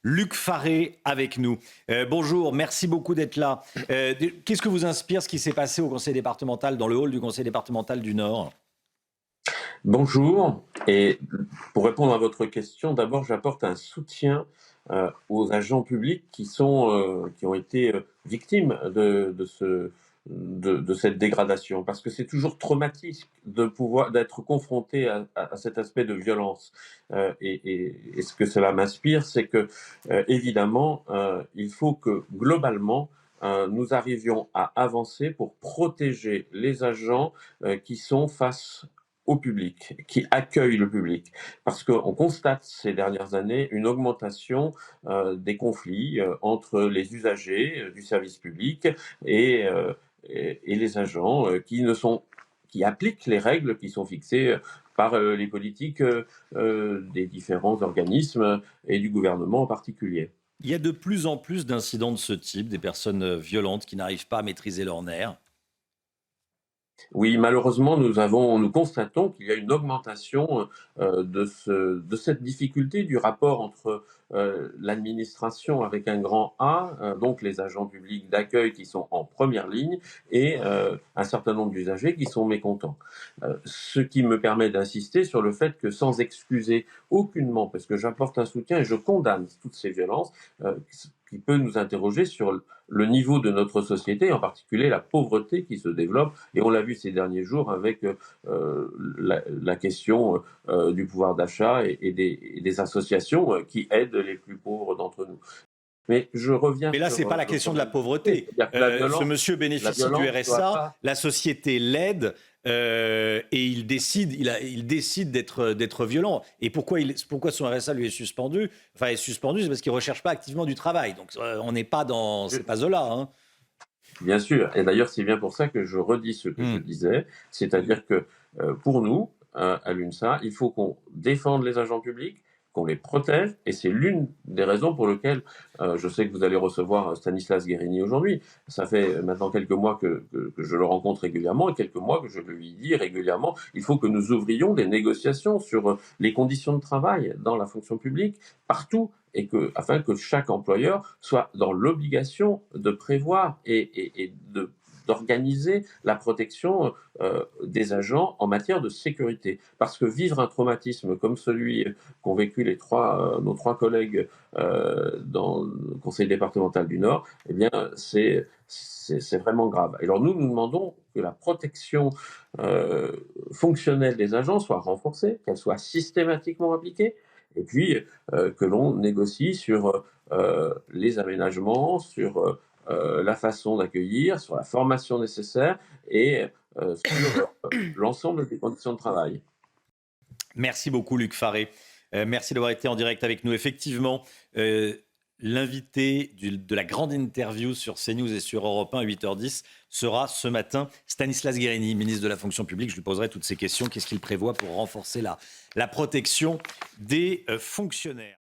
Luc Faré avec nous. Bonjour, merci beaucoup d'être là. Qu'est-ce que vous inspire ce qui s'est passé au conseil départemental, dans le hall du conseil départemental du Nord? Bonjour, et pour répondre à votre question, d'abord j'apporte un soutien aux agents publics qui ont été victimes de cette dégradation, parce que c'est toujours traumatique d'être confronté à cet aspect de violence. Et ce que cela m'inspire, c'est que évidemment, il faut que globalement nous arrivions à avancer pour protéger les agents qui sont face au public, qui accueille le public. Parce qu'on constate ces dernières années une augmentation des conflits entre les usagers du service public et, euh, et les agents qui appliquent les règles qui sont fixées par les politiques des différents organismes et du gouvernement en particulier. Il y a de plus en plus d'incidents de ce type, des personnes violentes qui n'arrivent pas à maîtriser leurs nerfs. Oui, malheureusement, nous constatons qu'il y a une augmentation de cette difficulté du rapport entre l'administration avec un grand A, donc les agents publics d'accueil qui sont en première ligne, et un certain nombre d'usagers qui sont mécontents. Ce qui me permet d'insister sur le fait que sans excuser aucunement, parce que j'apporte un soutien et je condamne toutes ces violences, qui peut nous interroger sur le niveau de notre société, en particulier la pauvreté qui se développe. Et on l'a vu ces derniers jours avec la question du pouvoir d'achat et des associations qui aident les plus pauvres d'entre nous. Mais je reviens Mais là, c'est sur pas la votre question de la réalité, pauvreté. c'est-à-dire que Ce monsieur la bénéficie du violence ne doit RSA, pas. la société l'aide et il décide d'être violent. Et pourquoi son RSA lui est suspendu? Enfin, est suspendu, c'est parce qu'il recherche pas activement du travail. Donc, on n'est pas dans, c'est pas Zola, hein. Bien sûr, et d'ailleurs c'est bien pour ça que je redis ce que je Hmm. disais, c'est-à-dire que pour nous, à l'UNSA, il faut qu'on défende les agents publics, qu'on les protège, et c'est l'une des raisons pour lesquelles je sais que vous allez recevoir Stanislas Guérini aujourd'hui. Ça fait maintenant quelques mois que je le rencontre régulièrement et quelques mois que je lui dis régulièrement, il faut que nous ouvrions des négociations sur les conditions de travail dans la fonction publique, partout, afin que chaque employeur soit dans l'obligation de prévoir d'organiser la protection des agents en matière de sécurité. Parce que vivre un traumatisme comme celui qu'ont vécu nos trois collègues dans le conseil départemental du Nord, eh bien, c'est vraiment grave. Alors nous demandons que la protection fonctionnelle des agents soit renforcée, qu'elle soit systématiquement appliquée, et puis que l'on négocie sur les aménagements, sur la façon d'accueillir, sur la formation nécessaire et sur l'ensemble des conditions de travail. Merci beaucoup, Luc Faré. Merci d'avoir été en direct avec nous. Effectivement, l'invité de la grande interview sur CNews et sur Europe 1 à 8h10 sera ce matin Stanislas Guérini, ministre de la fonction publique. Je lui poserai toutes ces questions. Qu'est-ce qu'il prévoit pour renforcer la protection des fonctionnaires?